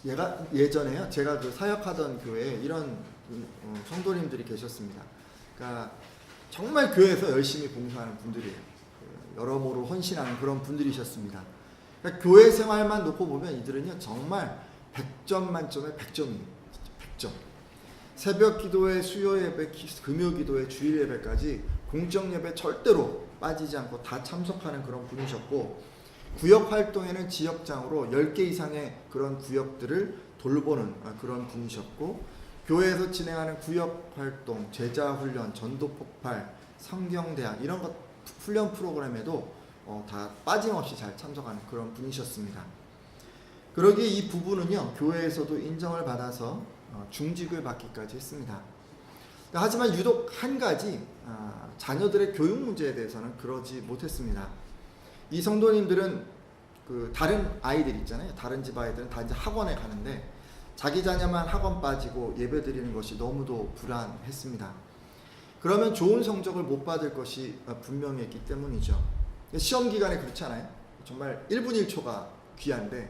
예전에요. 제가 그 사역하던 교회에 이런 성도님들이 계셨습니다. 그러니까 정말 교회에서 열심히 봉사하는 분들이에요. 여러모로 헌신하는 그런 분들이셨습니다. 그러니까 교회 생활만 놓고 보면 이들은요 정말 100점 만점에 100점이에요. 100점. 새벽 기도회, 수요 예배, 금요 기도회, 주일 예배까지 공적 예배 절대로 빠지지 않고 다 참석하는 그런 분이셨고, 구역 활동에는 지역장으로 10개 이상의 그런 구역들을 돌보는 그런 분이셨고, 교회에서 진행하는 구역 활동, 제자 훈련, 전도 폭발, 성경대학 이런 것 훈련 프로그램에도 다 빠짐없이 잘 참석하는 그런 분이셨습니다. 그러기에 이 부부는요 교회에서도 인정을 받아서 중직을 받기까지 했습니다. 하지만 유독 한 가지 자녀들의 교육 문제에 대해서는 그러지 못했습니다. 이 성도님들은 그 다른 아이들 있잖아요. 다른 집 아이들은 다 이제 학원에 가는데 자기 자녀만 학원 빠지고 예배 드리는 것이 너무도 불안했습니다. 그러면 좋은 성적을 못 받을 것이 분명했기 때문이죠. 시험 기간에 그렇잖아요. 정말 1분 1초가 귀한데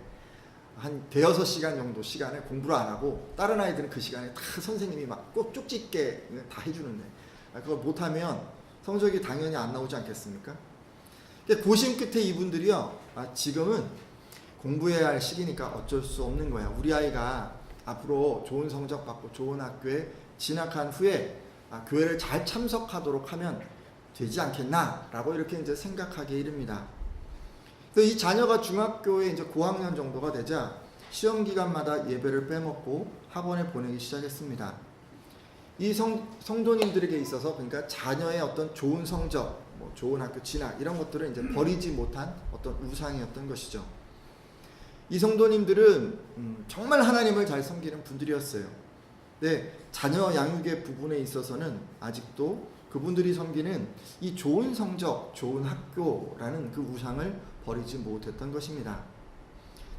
한 대여섯 시간 정도 시간에 공부를 안 하고 다른 아이들은 그 시간에 다 선생님이 막 꼭 쪽집게 다 해주는데 그걸 못하면 성적이 당연히 안 나오지 않겠습니까? 고심 끝에 이분들이요 지금은 공부해야 할 시기니까 어쩔 수 없는 거야. 우리 아이가 앞으로 좋은 성적 받고 좋은 학교에 진학한 후에 교회를 잘 참석하도록 하면 되지 않겠나 라고 이렇게 이제 생각하기에 이릅니다. 이 자녀가 중학교에 이제 고학년 정도가 되자 시험 기간마다 예배를 빼먹고 학원에 보내기 시작했습니다. 이 성도님들에게 있어서 그러니까 자녀의 어떤 좋은 성적, 좋은 학교 진학 이런 것들을 이제 버리지 못한 어떤 우상이었던 것이죠. 이 성도님들은 정말 하나님을 잘 섬기는 분들이었어요. 네, 자녀 양육의 부분에 있어서는 아직도 그분들이 섬기는 이 좋은 성적, 좋은 학교라는 그 우상을 버리지 못했던 것입니다.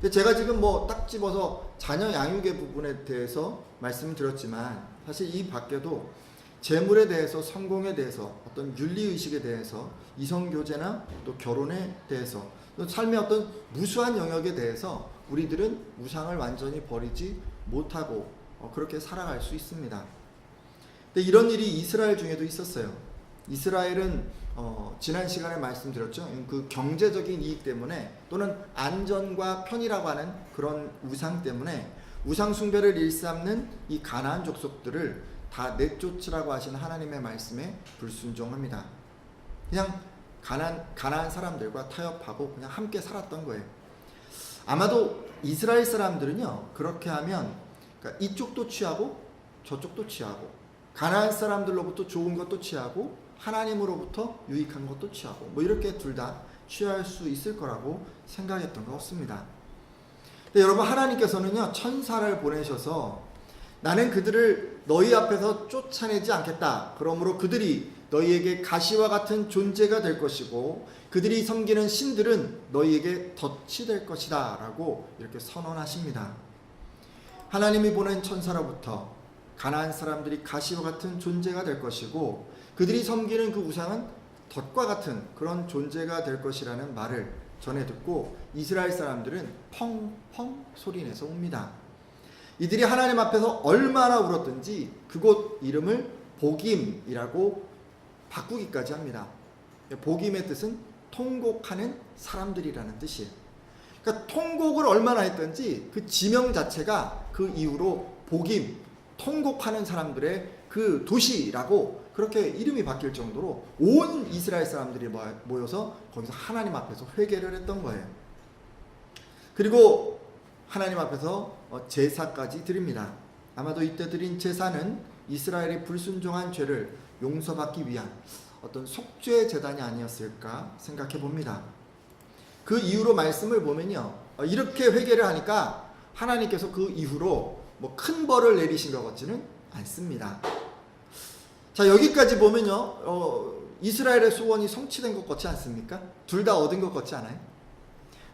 근데 제가 지금 딱 집어서 자녀 양육의 부분에 대해서 말씀을 드렸지만 사실 이 밖에도 재물에 대해서, 성공에 대해서, 어떤 윤리의식에 대해서, 이성교제나 또 결혼에 대해서, 또 삶의 어떤 무수한 영역에 대해서 우리들은 우상을 완전히 버리지 못하고 그렇게 살아갈 수 있습니다. 근데 이런 일이 이스라엘 중에도 있었어요. 이스라엘은 지난 시간에 말씀드렸죠. 그 경제적인 이익 때문에 또는 안전과 편이라고 하는 그런 우상 때문에 우상 숭배를 일삼는 이 가나안 족속들을 다 내쫓으라고 하신 하나님의 말씀에 불순종합니다. 그냥 가나안 사람들과 타협하고 그냥 함께 살았던 거예요. 아마도 이스라엘 사람들은요 그렇게 하면 그러니까 이쪽도 취하고 저쪽도 취하고 가나안 사람들로부터 좋은 것도 취하고 하나님으로부터 유익한 것도 취하고 이렇게 둘 다 취할 수 있을 거라고 생각했던 것 같습니다. 근데 여러분 하나님께서는요 천사를 보내셔서 나는 그들을 너희 앞에서 쫓아내지 않겠다. 그러므로 그들이 너희에게 가시와 같은 존재가 될 것이고 그들이 섬기는 신들은 너희에게 덫이 될 것이다 라고 이렇게 선언하십니다. 하나님이 보낸 천사로부터 가나안 사람들이 가시와 같은 존재가 될 것이고 그들이 섬기는 그 우상은 덫과 같은 그런 존재가 될 것이라는 말을 전해 듣고 이스라엘 사람들은 펑펑 소리내서 웁니다. 이들이 하나님 앞에서 얼마나 울었든지 그곳 이름을 복임이라고 바꾸기까지 합니다. 복임의 뜻은 통곡하는 사람들이라는 뜻이에요. 그러니까 통곡을 얼마나 했든지 그 지명 자체가 그 이후로 복임, 통곡하는 사람들의 그 도시라고 그렇게 이름이 바뀔 정도로 온 이스라엘 사람들이 모여서 거기서 하나님 앞에서 회개를 했던 거예요. 그리고 하나님 앞에서 제사까지 드립니다. 아마도 이때 드린 제사는 이스라엘이 불순종한 죄를 용서받기 위한 어떤 속죄 제단이 아니었을까 생각해 봅니다. 그 이후로 말씀을 보면요 이렇게 회개를 하니까 하나님께서 그 이후로 큰 벌을 내리신 것 같지는 않습니다. 자 여기까지 보면요 이스라엘의 소원이 성취된 것 같지 않습니까? 둘 다 얻은 것 같지 않아요?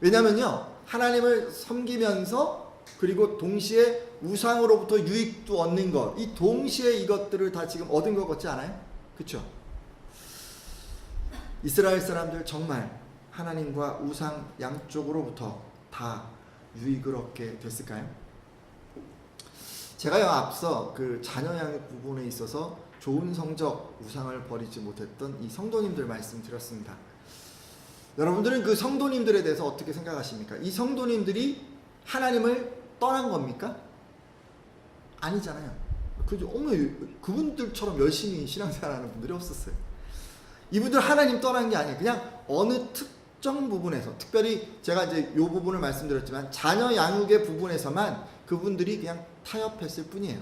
왜냐면요 하나님을 섬기면서 그리고 동시에 우상으로부터 유익도 얻는 것, 이 동시에 이것들을 다 지금 얻은 것 같지 않아요? 그렇죠? 이스라엘 사람들 정말 하나님과 우상 양쪽으로부터 다 유익을 얻게 됐을까요? 제가요 앞서 그 자녀 양육 부분에 있어서 좋은 성적 우상을 버리지 못했던 이 성도님들 말씀드렸습니다. 여러분들은 그 성도님들에 대해서 어떻게 생각하십니까? 이 성도님들이 하나님을 떠난 겁니까? 아니잖아요. 그분들처럼 열심히 신앙생활하는 분들이 없었어요. 이분들 하나님 떠난 게 아니에요. 그냥 어느 특정 부분에서, 특별히 제가 이제 이 부분을 말씀드렸지만 자녀 양육의 부분에서만 그분들이 그냥 타협했을 뿐이에요.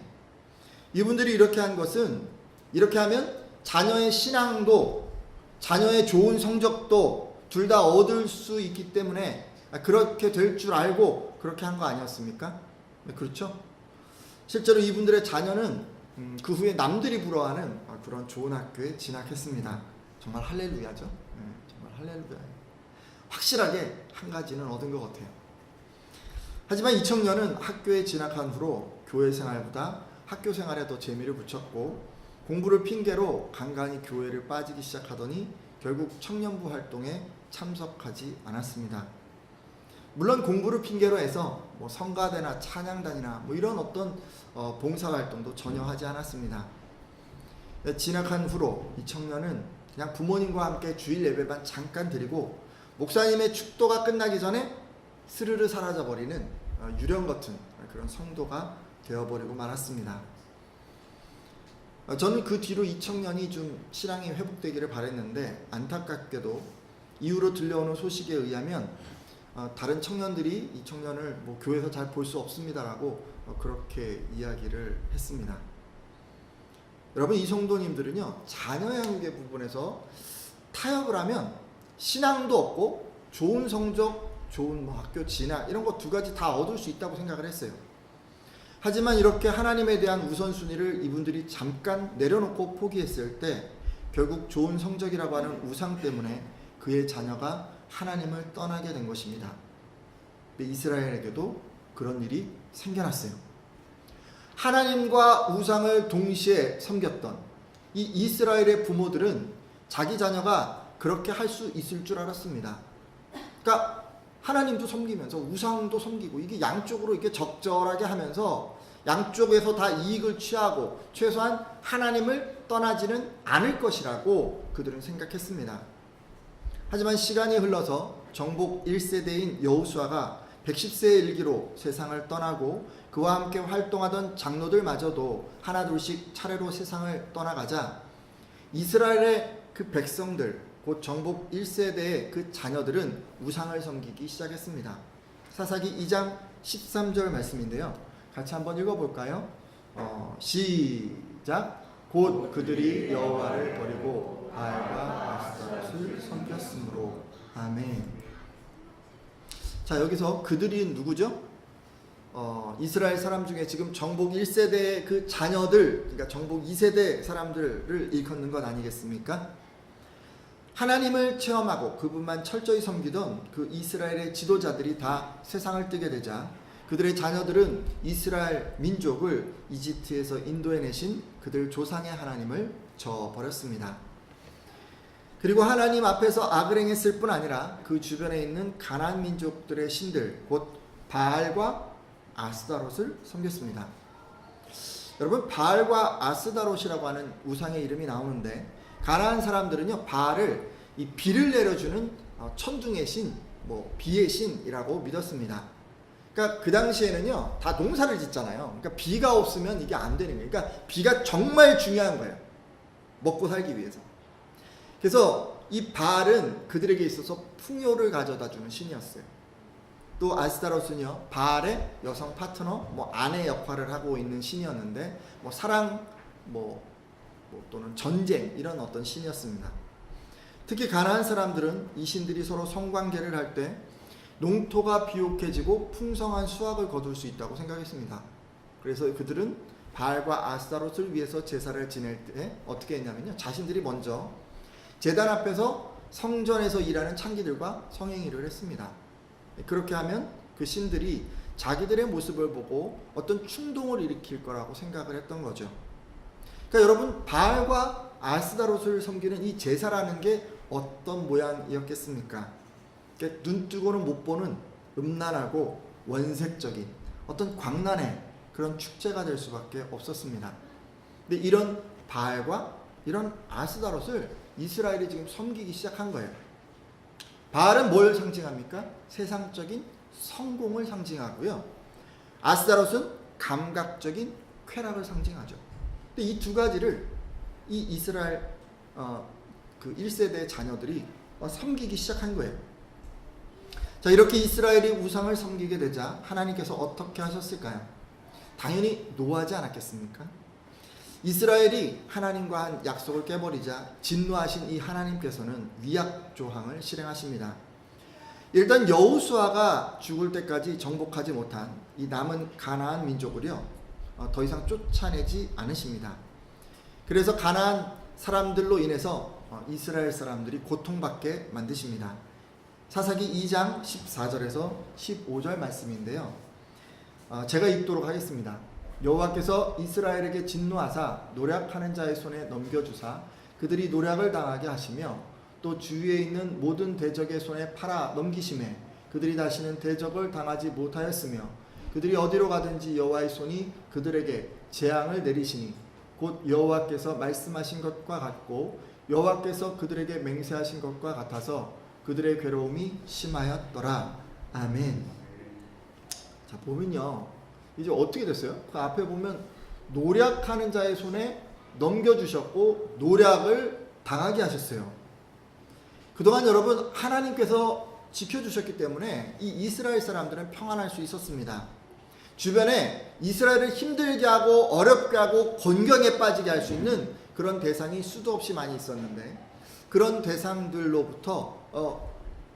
이분들이 이렇게 한 것은, 이렇게 하면 자녀의 신앙도 자녀의 좋은 성적도 둘 다 얻을 수 있기 때문에 그렇게 될 줄 알고 그렇게 한 거 아니었습니까? 그렇죠? 실제로 이분들의 자녀는 그 후에 남들이 부러워하는 그런 좋은 학교에 진학했습니다. 정말 할렐루야죠. 정말 할렐루야예요. 확실하게 한 가지는 얻은 것 같아요. 하지만 이 청년은 학교에 진학한 후로 교회 생활보다 학교 생활에 더 재미를 붙였고 공부를 핑계로 간간히 교회를 빠지기 시작하더니 결국 청년부 활동에 참석하지 않았습니다. 물론 공부를 핑계로 해서 뭐 성가대나 찬양단이나 뭐 이런 어떤 봉사활동도 전혀 하지 않았습니다. 진학한 후로 이 청년은 그냥 부모님과 함께 주일 예배만 잠깐 드리고 목사님의 축도가 끝나기 전에 스르르 사라져버리는 유령 같은 그런 성도가 되어버리고 말았습니다. 저는 그 뒤로 이 청년이 좀 신앙이 회복되기를 바랬는데 안타깝게도 이후로 들려오는 소식에 의하면 다른 청년들이 이 청년을 뭐 교회에서 잘 볼 수 없습니다라고 그렇게 이야기를 했습니다. 여러분, 이 성도님들은요 자녀 양육의 부분에서 타협을 하면 신앙도 없고 좋은 성적, 좋은 뭐 학교 진학 이런 거 두 가지 다 얻을 수 있다고 생각을 했어요. 하지만 이렇게 하나님에 대한 우선순위를 이분들이 잠깐 내려놓고 포기했을 때 결국 좋은 성적이라고 하는 우상 때문에 그의 자녀가 하나님을 떠나게 된 것입니다. 이스라엘에게도 그런 일이 생겨났어요. 하나님과 우상을 동시에 섬겼던 이 이스라엘의 부모들은 자기 자녀가 그렇게 할 수 있을 줄 알았습니다. 그러니까 하나님도 섬기면서 우상도 섬기고 이게 양쪽으로 이렇게 적절하게 하면서 양쪽에서 다 이익을 취하고 최소한 하나님을 떠나지는 않을 것이라고 그들은 생각했습니다. 하지만 시간이 흘러서 정복 1세대인 여호수아가 110세의 일기로 세상을 떠나고 그와 함께 활동하던 장로들마저도 하나둘씩 차례로 세상을 떠나가자 이스라엘의 그 백성들, 곧 정복 1세대의 그 자녀들은 우상을 섬기기 시작했습니다. 사사기 2장 13절 말씀인데요. 같이 한번 읽어볼까요? 시작. 곧 그들이 여호와를 버리고 바알과 아스타롯을 섬겼으므로. 아멘. 자, 여기서 그들이 누구죠? 이스라엘 사람 중에 지금 정복 1세대의 그 자녀들, 그러니까 정복 2세대 사람들을 일컫는 것 아니겠습니까? 하나님을 체험하고 그분만 철저히 섬기던 그 이스라엘의 지도자들이 다 세상을 뜨게 되자 그들의 자녀들은 이스라엘 민족을 이집트에서 인도해내신 그들 조상의 하나님을 저버렸습니다. 그리고 하나님 앞에서 악을 행했을 뿐 아니라 그 주변에 있는 가나안 민족들의 신들, 곧 바알과 아스다롯을 섬겼습니다. 여러분, 바알과 아스다롯이라고 하는 우상의 이름이 나오는데 가나안 사람들은요 바알을 이 비를 내려주는 천둥의 신, 뭐 비의 신이라고 믿었습니다. 그러니까 그 당시에는요 다 농사를 짓잖아요. 그러니까 비가 없으면 이게 안 되는 거예요. 그러니까 비가 정말 중요한 거예요. 먹고 살기 위해서. 그래서 이 바알은 그들에게 있어서 풍요를 가져다 주는 신이었어요. 또 아스타롯은요 바알의 여성 파트너, 뭐 아내 역할을 하고 있는 신이었는데 뭐 사랑, 또는 전쟁 이런 어떤 신이었습니다. 특히 가나안 사람들은 이 신들이 서로 성관계를 할 때 농토가 비옥해지고 풍성한 수확을 거둘 수 있다고 생각했습니다. 그래서 그들은 바알과 아스타롯을 위해서 제사를 지낼 때 어떻게 했냐면요, 자신들이 먼저 제단 앞에서 성전에서 일하는 창기들과 성행위를 했습니다. 그렇게 하면 그 신들이 자기들의 모습을 보고 어떤 충동을 일으킬 거라고 생각을 했던 거죠. 그러니까 여러분, 바알과 아스다롯을 섬기는 이 제사라는 게 어떤 모양이었겠습니까? 눈 뜨고는 못 보는 음란하고 원색적인 어떤 광란의 그런 축제가 될 수밖에 없었습니다. 근데 이런 바알과 이런 아스다롯을 이스라엘이 지금 섬기기 시작한 거예요. 바알은 뭘 상징합니까? 세상적인 성공을 상징하고요. 아스다롯은 감각적인 쾌락을 상징하죠. 근데 이 두 가지를 이 이스라엘 그 1세대 자녀들이 섬기기 시작한 거예요. 자, 이렇게 이스라엘이 우상을 섬기게 되자 하나님께서 어떻게 하셨을까요? 당연히 노하지 않았겠습니까? 이스라엘이 하나님과 한 약속을 깨버리자 진노하신 이 하나님께서는 위약 조항을 실행하십니다. 일단 여호수아가 죽을 때까지 정복하지 못한 이 남은 가나안 민족을요, 더 이상 쫓아내지 않으십니다. 그래서 가나안 사람들로 인해서 이스라엘 사람들이 고통받게 만드십니다. 사사기 2장 14절에서 15절 말씀인데요. 제가 읽도록 하겠습니다. 여호와께서 이스라엘에게 진노하사 노략하는 자의 손에 넘겨주사 그들이 노략을 당하게 하시며 또 주위에 있는 모든 대적의 손에 팔아 넘기심에 그들이 다시는 대적을 당하지 못하였으며 그들이 어디로 가든지 여호와의 손이 그들에게 재앙을 내리시니 곧 여호와께서 말씀하신 것과 같고 여호와께서 그들에게 맹세하신 것과 같아서 그들의 괴로움이 심하였더라. 아멘. 자, 보면요, 이제 어떻게 됐어요? 그 앞에 보면 노략하는 자의 손에 넘겨주셨고 노략을 당하게 하셨어요. 그동안 여러분 하나님께서 지켜주셨기 때문에 이 이스라엘 사람들은 평안할 수 있었습니다. 주변에 이스라엘을 힘들게 하고 어렵게 하고 곤경에 빠지게 할 수 있는 그런 대상이 수도 없이 많이 있었는데 그런 대상들로부터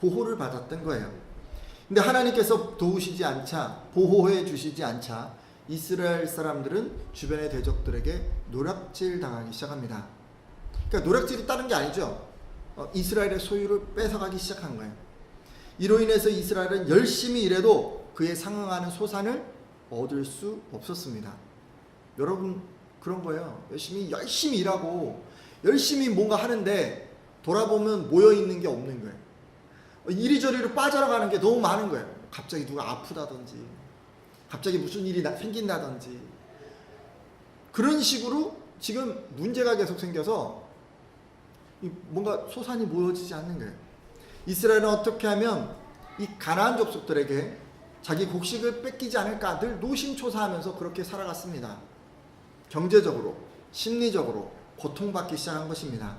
보호를 받았던 거예요. 근데 하나님께서 도우시지 않자, 보호해 주시지 않자 이스라엘 사람들은 주변의 대적들에게 노략질 당하기 시작합니다. 그러니까 노략질이 다른 게 아니죠. 이스라엘의 소유를 뺏어가기 시작한 거예요. 이로 인해서 이스라엘은 열심히 일해도 그에 상응하는 소산을 얻을 수 없었습니다. 여러분 그런 거예요. 열심히 일하고 열심히 뭔가 하는데 돌아보면 모여있는 게 없는 거예요. 이리저리로 빠져나가는 게 너무 많은 거예요. 갑자기 누가 아프다든지 갑자기 무슨 일이 생긴다든지 그런 식으로 지금 문제가 계속 생겨서 뭔가 소산이 모여지지 않는 거예요. 이스라엘은 어떻게 하면 이 가나안 족속들에게 자기 곡식을 뺏기지 않을까 늘 노심초사하면서 그렇게 살아갔습니다. 경제적으로, 심리적으로 고통받기 시작한 것입니다.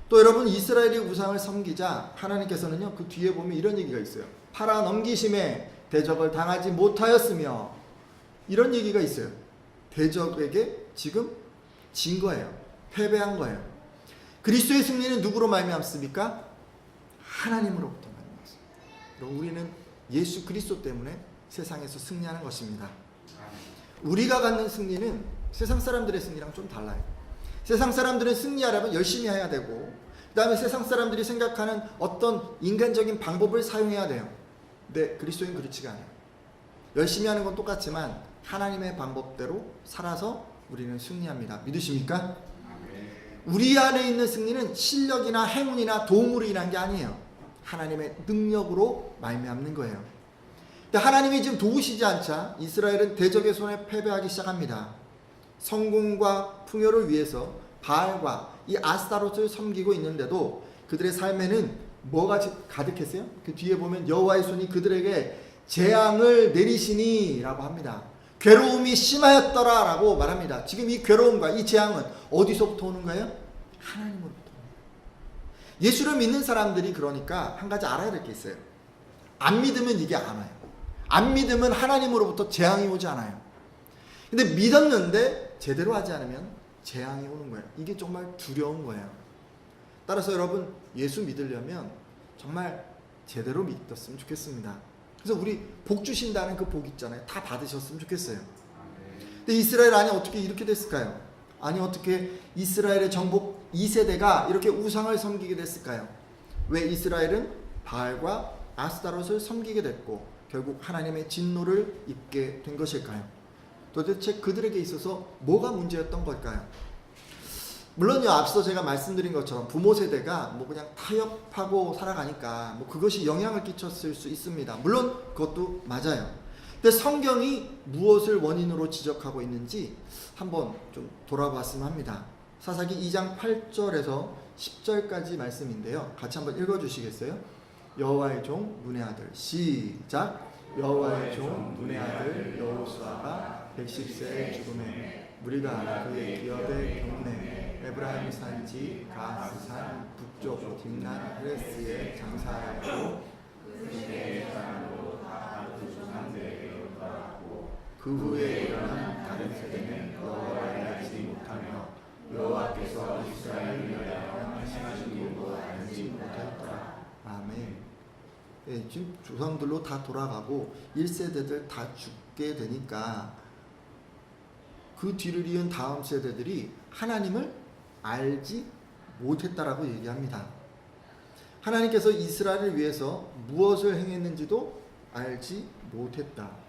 또 여러분 이스라엘이 우상을 섬기자 하나님께서는요 그 뒤에 보면 이런 얘기가 있어요. 팔아 넘기심에 대적을 당하지 못하였으며 이런 얘기가 있어요. 대적에게 지금 진 거예요. 패배한 거예요. 그리스도의 승리는 누구로 말미암습니까? 하나님으로부터 말미암습니다. 우리는 예수 그리스도 때문에 세상에서 승리하는 것입니다. 우리가 갖는 승리는 세상 사람들의 승리랑 좀 달라요. 세상 사람들은 승리하려면 열심히 해야 되고 그 다음에 세상 사람들이 생각하는 어떤 인간적인 방법을 사용해야 돼요. 근데 그리스도인 그렇지가 않아요. 열심히 하는 건 똑같지만 하나님의 방법대로 살아서 우리는 승리합니다. 믿으십니까? 우리 안에 있는 승리는 실력이나 행운이나 도움으로 인한 게 아니에요. 하나님의 능력으로 말미암는 거예요. 근데 하나님이 지금 도우시지 않자 이스라엘은 대적의 손에 패배하기 시작합니다. 성공과 풍요를 위해서 바알과 이 아스타롯을 섬기고 있는데도 그들의 삶에는 뭐가 가득했어요? 그 뒤에 보면 여호와의 손이 그들에게 재앙을 내리시니 라고 합니다. 괴로움이 심하였더라 라고 말합니다. 지금 이 괴로움과 이 재앙은 어디서부터 오는 거예요? 하나님으로부터. 예수를 믿는 사람들이 그러니까 한 가지 알아야 될 게 있어요. 안 믿으면 이게 안 와요. 안 믿으면 하나님으로부터 재앙이 오지 않아요. 근데 믿었는데 제대로 하지 않으면 재앙이 오는 거예요. 이게 정말 두려운 거예요. 따라서 여러분 예수 믿으려면 정말 제대로 믿었으면 좋겠습니다. 그래서 우리 복 주신다는 그 복 있잖아요. 다 받으셨으면 좋겠어요. 근데 이스라엘 안에 어떻게 이렇게 됐을까요? 아니 어떻게 이스라엘의 정복 2세대가 이렇게 우상을 섬기게 됐을까요? 왜 이스라엘은 바알과 아스타롯을 섬기게 됐고 결국 하나님의 진노를 입게 된 것일까요? 도대체 그들에게 있어서 뭐가 문제였던 걸까요? 물론요 앞서 제가 말씀드린 것처럼 부모 세대가 뭐 그냥 타협하고 살아가니까 뭐 그것이 영향을 끼쳤을 수 있습니다. 물론 그것도 맞아요. 근데 성경이 무엇을 원인으로 지적하고 있는지 한번 좀 돌아봤으면 합니다. 사사기 2장 8절에서 10절까지 말씀인데요. 같이 한번 읽어주시겠어요? 여호와의 종 눈의 아들 시작. 여호와의 종 눈의 아들 여호수아가 110세에 죽음에 무리가 그의 기업에 경내 에브라임 산지 가스산 북쪽 딥난 헤레스에 장사하였고 그 후에 일어난 다른 세대는 여호와를 알지 못하며 여호와께서 이스라엘을 위하여 하신 일도 알지 못하였더라. 아멘. 예, 지금 조상들로 다 돌아가고 1세대들 다 죽게 되니까 그 뒤를 이은 다음 세대들이 하나님을 알지 못했다라고 얘기합니다. 하나님께서 이스라엘을 위해서 무엇을 행했는지도 알지 못했다.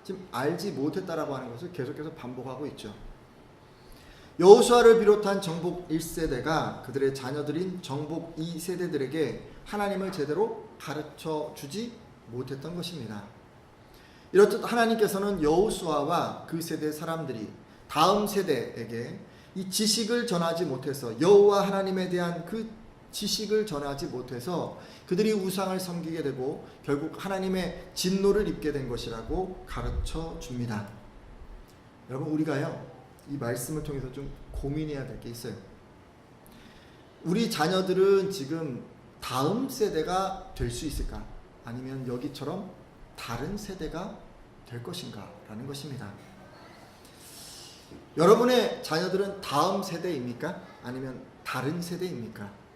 지금 알지 못했다라고 하는 것을 계속해서 반복하고 있죠. 여호수아를 비롯한 정복 1세대가 그들의 자녀들인 정복 2세대들에게 하나님을 제대로 가르쳐 주지 못했던 것입니다. 이렇듯 하나님께서는 여호수아와 그 세대 사람들이 다음 세대에게 이 지식을 전하지 못해서 여호와 하나님에 대한 그 지식을 전하지 못해서 그들이 우상을 섬기게 되고 결국 하나님의 진노를 입게 된 것이라고 가르쳐 줍니다. 여러분, 우리가요 이 말씀을 통해서 좀 고민해야 될 게 있어요. 우리 자녀들은 지금 다음 세대가 될 수 있을까? 아니면 여기처럼 다른 세대가 될 것인가? 라는 것입니다. 여러분의 자녀들은 다음 세대입니까? 아니면 다른 세대입니까?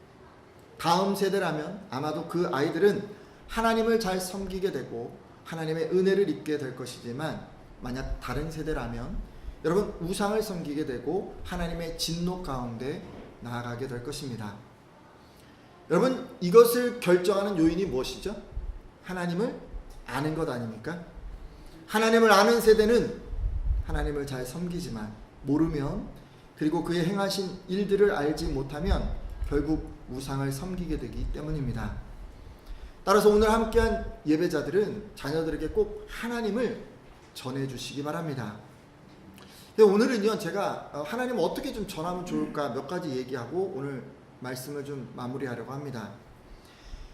다음 세대라면 아마도 그 아이들은 하나님을 잘 섬기게 되고 하나님의 은혜를 입게 될 것이지만, 만약 다른 세대라면 여러분 우상을 섬기게 되고 하나님의 진노 가운데 나아가게 될 것입니다. 여러분, 이것을 결정하는 요인이 무엇이죠? 하나님을 아는 것 아닙니까? 하나님을 아는 세대는 하나님을 잘 섬기지만 모르면, 그리고 그의 행하신 일들을 알지 못하면 결국 우상을 섬기게 되기 때문입니다. 따라서 오늘 함께한 예배자들은 자녀들에게 꼭 하나님을 전해주시기 바랍니다. 오늘은요, 제가 하나님 어떻게 좀 전하면 좋을까 몇 가지 얘기하고 오늘 말씀을 좀 마무리하려고 합니다.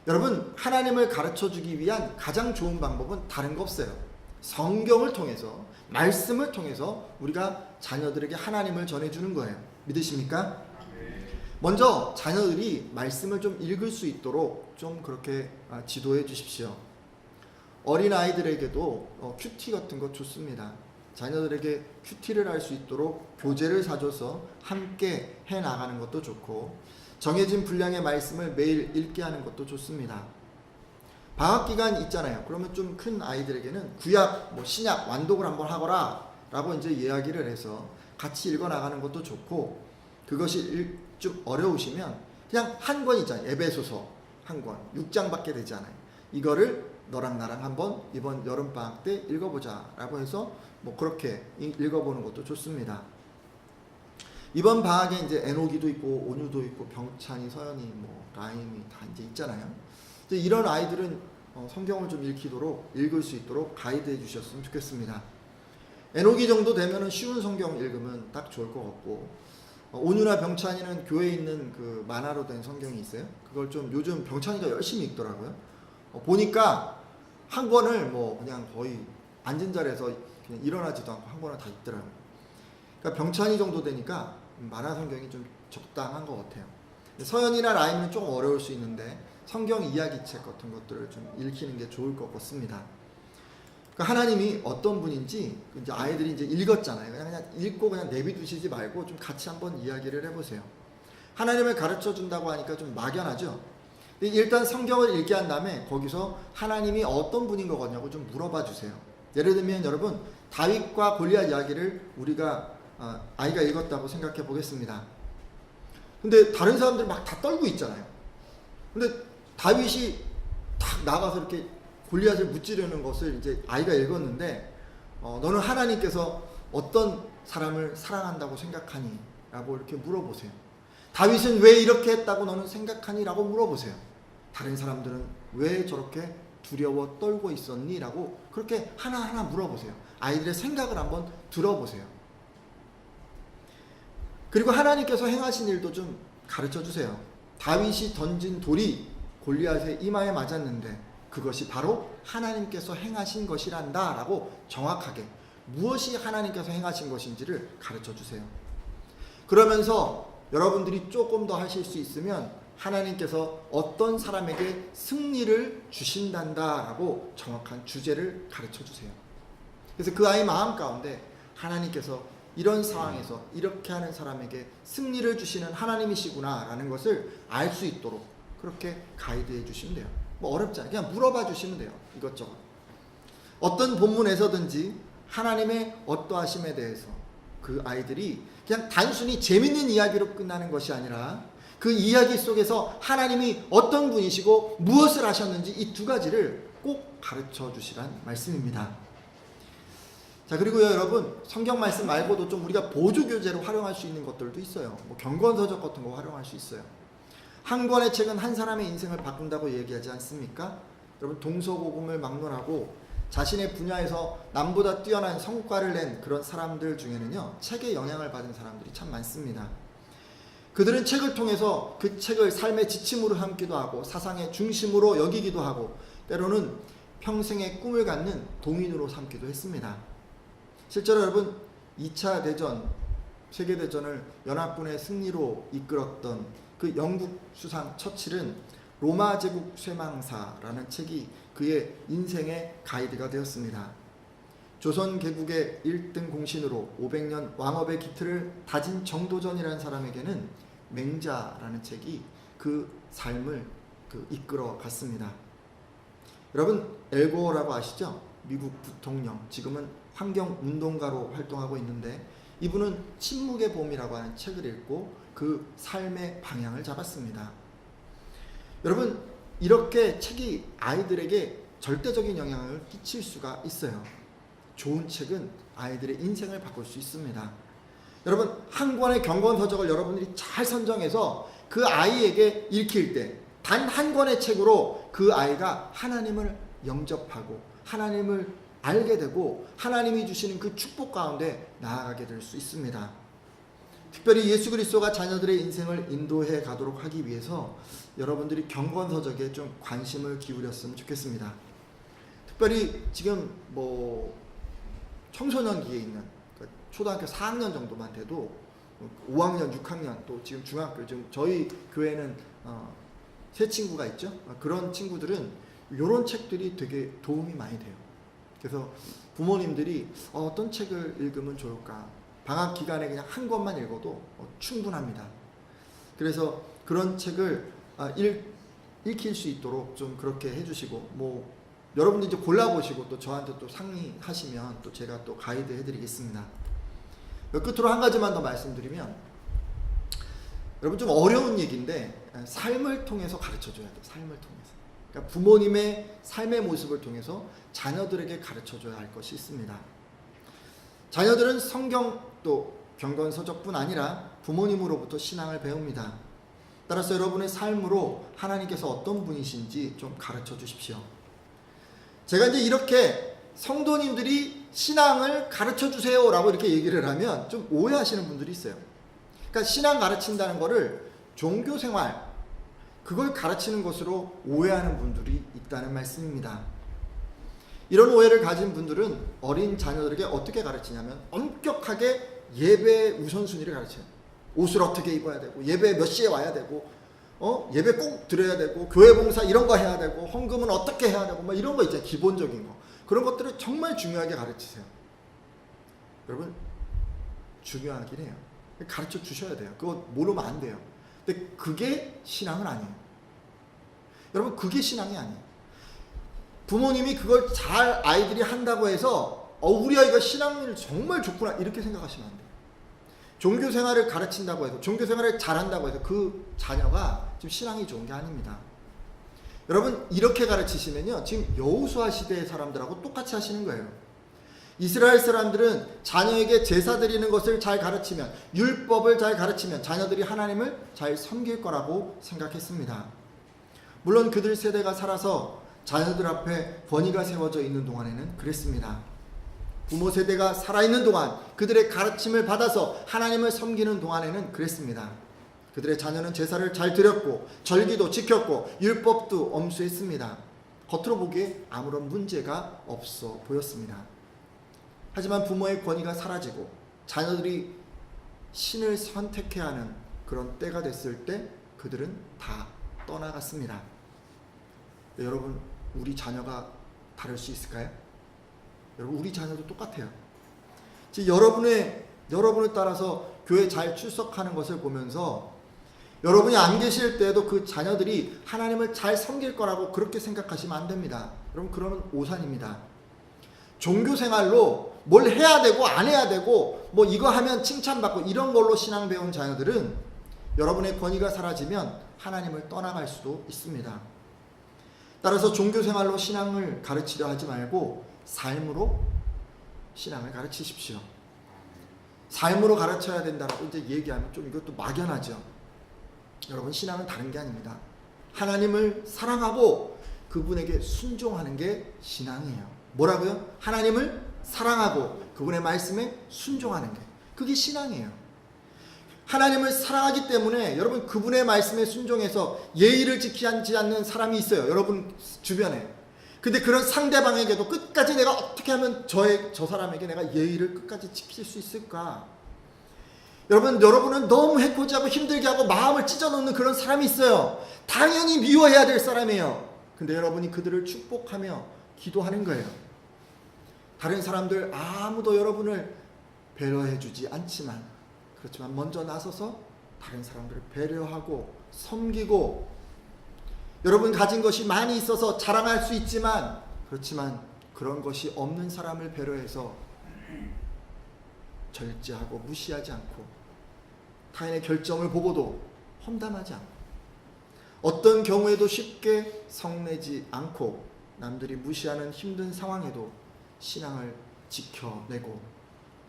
여러분, 하나님을 가르쳐주기 위한 가장 좋은 방법은 다른 거 없어요. 성경을 통해서, 말씀을 통해서 우리가 자녀들에게 하나님을 전해주는 거예요. 믿으십니까? 먼저 자녀들이 말씀을 좀 읽을 수 있도록 좀 그렇게 지도해 주십시오. 어린아이들에게도 큐티 같은 거 좋습니다. 자녀들에게 큐티를 할 수 있도록 교재를 사줘서 함께 해나가는 것도 좋고, 정해진 분량의 말씀을 매일 읽게 하는 것도 좋습니다. 방학기간 있잖아요. 그러면 좀 큰 아이들에게는 구약, 신약 완독을 한번 하거라 라고 이제 이야기를 해서 같이 읽어나가는 것도 좋고, 그것이 좀 어려우시면 그냥 한 권 있잖아요. 에베소서 한 권, 6장밖에 되지 않아요. 이거를 너랑 나랑 한번 이번 여름방학 때 읽어보자 라고 해서 그렇게 읽어보는 것도 좋습니다. 이번 방학에 이제 에녹이도 있고 온유도 있고 병찬이, 서연이, 라임이 다 이제 있잖아요. 이제 이런 아이들은 성경을 좀 읽을 수 있도록 가이드해 주셨으면 좋겠습니다. 에녹이 정도 되면은 쉬운 성경 읽으면 딱 좋을 것 같고, 온유나 병찬이는 교회에 있는 그 만화로 된 성경이 있어요. 그걸 좀 요즘 병찬이가 열심히 읽더라고요. 보니까 한 권을 그냥 거의 앉은 자리에서 그냥 일어나지도 않고 한 권을 다 읽더라고요. 그러니까 병찬이 정도 되니까 만화 성경이 좀 적당한 것 같아요. 서연이나 라임은 조금 어려울 수 있는데 성경 이야기책 같은 것들을 좀 읽히는 게 좋을 것 같습니다. 그러니까 하나님이 어떤 분인지 이제 아이들이 이제 읽었잖아요. 그냥 읽고 그냥 내비두시지 말고 좀 같이 한번 이야기를 해보세요. 하나님을 가르쳐 준다고 하니까 좀 막연하죠. 일단 성경을 읽게 한 다음에 거기서 하나님이 어떤 분인 것 같냐고 좀 물어봐 주세요. 예를 들면 여러분, 다윗과 골리앗 이야기를 우리가 아이가 읽었다고 생각해 보겠습니다. 근데 다른 사람들 막 다 떨고 있잖아요. 근데 다윗이 탁 나가서 이렇게 골리앗을 무찌르는 것을 이제 아이가 읽었는데, 너는 하나님께서 어떤 사람을 사랑한다고 생각하니? 라고 이렇게 물어보세요. 다윗은 왜 이렇게 했다고 너는 생각하니? 라고 물어보세요. 다른 사람들은 왜 저렇게 두려워 떨고 있었니? 라고 그렇게 하나하나 물어보세요. 아이들의 생각을 한번 들어보세요. 그리고 하나님께서 행하신 일도 좀 가르쳐 주세요. 다윗이 던진 돌이 골리앗의 이마에 맞았는데 그것이 바로 하나님께서 행하신 것이란다 라고 정확하게 무엇이 하나님께서 행하신 것인지를 가르쳐 주세요. 그러면서 여러분들이 조금 더 하실 수 있으면 하나님께서 어떤 사람에게 승리를 주신단다 라고 정확한 주제를 가르쳐 주세요. 그래서 그 아이 마음 가운데 하나님께서 이런 상황에서 이렇게 하는 사람에게 승리를 주시는 하나님이시구나 라는 것을 알 수 있도록 그렇게 가이드해 주시면 돼요. 뭐 어렵지 않아요. 그냥 물어봐 주시면 돼요. 이것저것. 어떤 본문에서든지 하나님의 어떠하심에 대해서 그 아이들이 그냥 단순히 재밌는 이야기로 끝나는 것이 아니라 그 이야기 속에서 하나님이 어떤 분이시고 무엇을 하셨는지 이 두 가지를 꼭 가르쳐 주시란 말씀입니다. 자, 그리고요, 여러분, 성경 말씀 말고도 좀 우리가 보조교재로 활용할 수 있는 것들도 있어요. 뭐 경건서적 같은 거 활용할 수 있어요. 한 권의 책은 한 사람의 인생을 바꾼다고 얘기하지 않습니까? 여러분, 동서고금을 막론하고 자신의 분야에서 남보다 뛰어난 성과를 낸 그런 사람들 중에는요, 책에 영향을 받은 사람들이 참 많습니다. 그들은 책을 통해서 그 책을 삶의 지침으로 삼기도 하고 사상의 중심으로 여기기도 하고 때로는 평생의 꿈을 갖는 동인으로 삼기도 했습니다. 실제로 여러분 2차 대전, 세계대전을 연합군의 승리로 이끌었던 그 영국 수상 처칠은 로마 제국 쇠망사라는 책이 그의 인생의 가이드가 되었습니다. 조선 개국의 1등 공신으로 500년 왕업의 기틀을 다진 정도전이라는 사람에게는 맹자라는 책이 그 삶을 이끌어 갔습니다. 여러분 엘고어라고 아시죠? 미국 부통령, 지금은 환경운동가로 활동하고 있는데 이분은 침묵의 봄이라고 하는 책을 읽고 그 삶의 방향을 잡았습니다. 여러분 이렇게 책이 아이들에게 절대적인 영향을 끼칠 수가 있어요. 좋은 책은 아이들의 인생을 바꿀 수 있습니다. 여러분 한 권의 경건서적을 여러분들이 잘 선정해서 그 아이에게 읽힐 때 단 한 권의 책으로 그 아이가 하나님을 영접하고 하나님을 알게 되고 하나님이 주시는 그 축복 가운데 나아가게 될 수 있습니다. 특별히 예수 그리스도가 자녀들의 인생을 인도해 가도록 하기 위해서 여러분들이 경건서적에 좀 관심을 기울였으면 좋겠습니다. 특별히 지금 뭐 청소년기에 있는 초등학교 4학년 정도만 돼도 5학년, 6학년 또 지금 중학교, 지금 저희 교회는 세 친구가 있죠. 그런 친구들은 이런 책들이 되게 도움이 많이 돼요. 그래서 부모님들이 어떤 책을 읽으면 좋을까? 방학 기간에 그냥 한 권만 읽어도 충분합니다. 그래서 그런 책을 읽힐 수 있도록 좀 그렇게 해주시고, 뭐 여러분들 이제 골라보시고 또 저한테 또 상의하시면 또 제가 또 가이드 해드리겠습니다. 끝으로 한 가지만 더 말씀드리면, 여러분 좀 어려운 얘기인데 삶을 통해서 가르쳐줘야 돼요. 삶을 통해서. 그러니까 부모님의 삶의 모습을 통해서 자녀들에게 가르쳐줘야 할 것이 있습니다. 자녀들은 성경 또 경건서적뿐 아니라 부모님으로부터 신앙을 배웁니다. 따라서 여러분의 삶으로 하나님께서 어떤 분이신지 좀 가르쳐 주십시오. 제가 이제 이렇게 성도님들이 신앙을 가르쳐 주세요 라고 이렇게 얘기를 하면 좀 오해하시는 분들이 있어요. 그러니까 신앙 가르친다는 거를 종교생활, 그걸 가르치는 것으로 오해하는 분들이 있다는 말씀입니다. 이런 오해를 가진 분들은 어린 자녀들에게 어떻게 가르치냐면 엄격하게 예배 우선순위를 가르쳐요. 옷을 어떻게 입어야 되고, 예배 몇 시에 와야 되고, 예배 꼭 드려야 되고, 교회 봉사 이런 거 해야 되고, 헌금은 어떻게 해야 되고, 뭐 이런 거 있잖아요. 기본적인 거. 그런 것들을 정말 중요하게 가르치세요. 여러분 중요하긴 해요. 가르쳐 주셔야 돼요. 그거 모르면 안 돼요. 근데 그게 신앙은 아니에요. 여러분 그게 신앙이 아니에요. 부모님이 그걸 잘 아이들이 한다고 해서 우리 아이가 신앙이 정말 좋구나 이렇게 생각하시면 안 돼요. 종교생활을 가르친다고 해서, 종교생활을 잘한다고 해서 그 자녀가 지금 신앙이 좋은 게 아닙니다. 여러분 이렇게 가르치시면요 지금 여호수아 시대의 사람들하고 똑같이 하시는 거예요. 이스라엘 사람들은 자녀에게 제사 드리는 것을 잘 가르치면, 율법을 잘 가르치면 자녀들이 하나님을 잘 섬길 거라고 생각했습니다. 물론 그들 세대가 살아서 자녀들 앞에 권위가 세워져 있는 동안에는 그랬습니다. 부모 세대가 살아있는 동안, 그들의 가르침을 받아서 하나님을 섬기는 동안에는 그랬습니다. 그들의 자녀는 제사를 잘 드렸고 절기도 지켰고 율법도 엄수했습니다. 겉으로 보기에 아무런 문제가 없어 보였습니다. 하지만 부모의 권위가 사라지고 자녀들이 신을 선택해야 하는 그런 때가 됐을 때 그들은 다 떠나갔습니다. 여러분, 우리 자녀가 다를 수 있을까요? 여러분, 우리 자녀도 똑같아요. 여러분을 따라서 교회 잘 출석하는 것을 보면서 여러분이 안 계실 때에도 그 자녀들이 하나님을 잘 섬길 거라고 그렇게 생각하시면 안 됩니다. 여러분, 그러면 오산입니다. 종교 생활로 뭘 해야 되고 안 해야 되고 뭐 이거 하면 칭찬받고 이런 걸로 신앙 배운 자녀들은 여러분의 권위가 사라지면 하나님을 떠나갈 수도 있습니다. 따라서 종교 생활로 신앙을 가르치려 하지 말고 삶으로 신앙을 가르치십시오. 삶으로 가르쳐야 된다고 이제 얘기하면 좀 이것도 막연하죠. 여러분, 신앙은 다른 게 아닙니다. 하나님을 사랑하고 그분에게 순종하는 게 신앙이에요. 뭐라고요? 하나님을 사랑하고 그분의 말씀에 순종하는 게, 그게 신앙이에요. 하나님을 사랑하기 때문에 여러분, 그분의 말씀에 순종해서 예의를 지키지 않는 사람이 있어요, 여러분 주변에. 근데 그런 상대방에게도 끝까지 내가 어떻게 하면 저 사람에게 내가 예의를 끝까지 지킬 수 있을까? 여러분은 너무 해코지하고 힘들게 하고 마음을 찢어놓는 그런 사람이 있어요. 당연히 미워해야 될 사람이에요. 근데 여러분이 그들을 축복하며 기도하는 거예요. 다른 사람들 아무도 여러분을 배려해주지 않지만, 그렇지만 먼저 나서서 다른 사람들을 배려하고 섬기고, 여러분 가진 것이 많이 있어서 자랑할 수 있지만, 그렇지만 그런 것이 없는 사람을 배려해서 절제하고 무시하지 않고, 타인의 결정을 보고도 험담하지 않고, 어떤 경우에도 쉽게 성내지 않고, 남들이 무시하는 힘든 상황에도 신앙을 지켜내고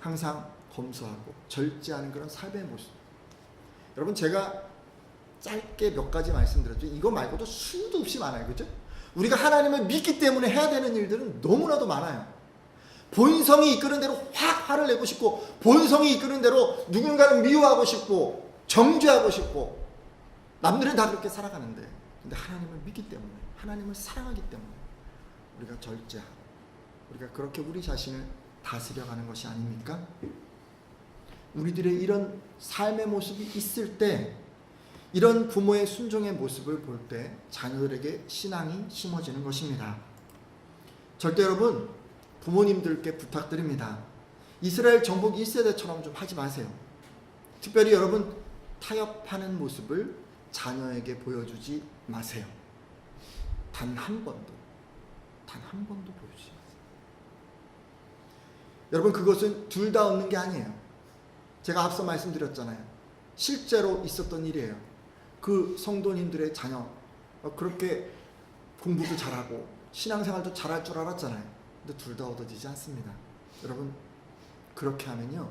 항상 검소하고 절제하는 그런 삶의 모습. 여러분, 제가 짧게 몇 가지 말씀드렸죠. 이거 말고도 수도 없이 많아요. 그죠? 우리가 하나님을 믿기 때문에 해야 되는 일들은 너무나도 많아요. 본성이 이끄는 대로 확 화를 내고 싶고, 본성이 이끄는 대로 누군가를 미워하고 싶고 정죄하고 싶고, 남들은 다 그렇게 살아가는데, 근데 하나님을 믿기 때문에, 하나님을 사랑하기 때문에 우리가 절제하고, 우리가 그렇게 우리 자신을 다스려가는 것이 아닙니까? 우리들의 이런 삶의 모습이 있을 때, 이런 부모의 순종의 모습을 볼 때 자녀들에게 신앙이 심어지는 것입니다. 절대 여러분, 부모님들께 부탁드립니다. 이스라엘 정복 1세대처럼 좀 하지 마세요. 특별히 여러분, 타협하는 모습을 자녀에게 보여주지 마세요. 단 한 번도 보여주지 마세요. 여러분, 그것은 둘 다 얻는 게 아니에요. 제가 앞서 말씀드렸잖아요. 실제로 있었던 일이에요. 그 성도님들의 자녀, 그렇게 공부도 잘하고 신앙생활도 잘할 줄 알았잖아요. 근데 둘 다 얻어지지 않습니다. 여러분, 그렇게 하면요,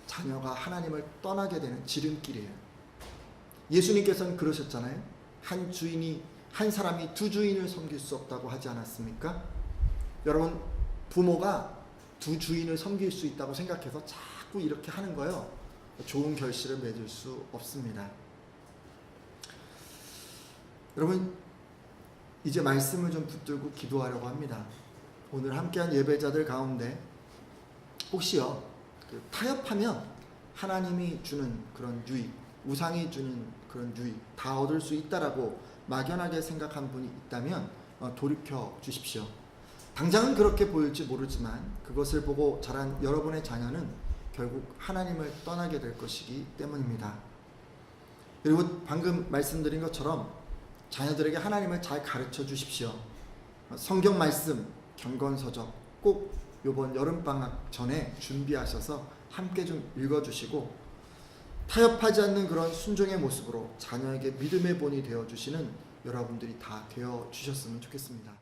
자녀가 하나님을 떠나게 되는 지름길이에요. 예수님께서는 그러셨잖아요. 한 사람이 두 주인을 섬길 수 없다고 하지 않았습니까? 여러분, 부모가 두 주인을 섬길 수 있다고 생각해서 자꾸 이렇게 하는 거예요. 좋은 결실을 맺을 수 없습니다. 여러분, 이제 말씀을 좀 붙들고 기도하려고 합니다. 오늘 함께한 예배자들 가운데 혹시요, 타협하면 하나님이 주는 그런 유익, 우상이 주는 그런 유익 다 얻을 수 있다라고 막연하게 생각한 분이 있다면 돌이켜 주십시오. 당장은 그렇게 보일지 모르지만 그것을 보고 자란 여러분의 자녀는 결국 하나님을 떠나게 될 것이기 때문입니다. 그리고 방금 말씀드린 것처럼 자녀들에게 하나님을 잘 가르쳐 주십시오. 성경 말씀, 경건서적 꼭 이번 여름방학 전에 준비하셔서 함께 좀 읽어주시고, 타협하지 않는 그런 순종의 모습으로 자녀에게 믿음의 본이 되어주시는 여러분들이 다 되어주셨으면 좋겠습니다.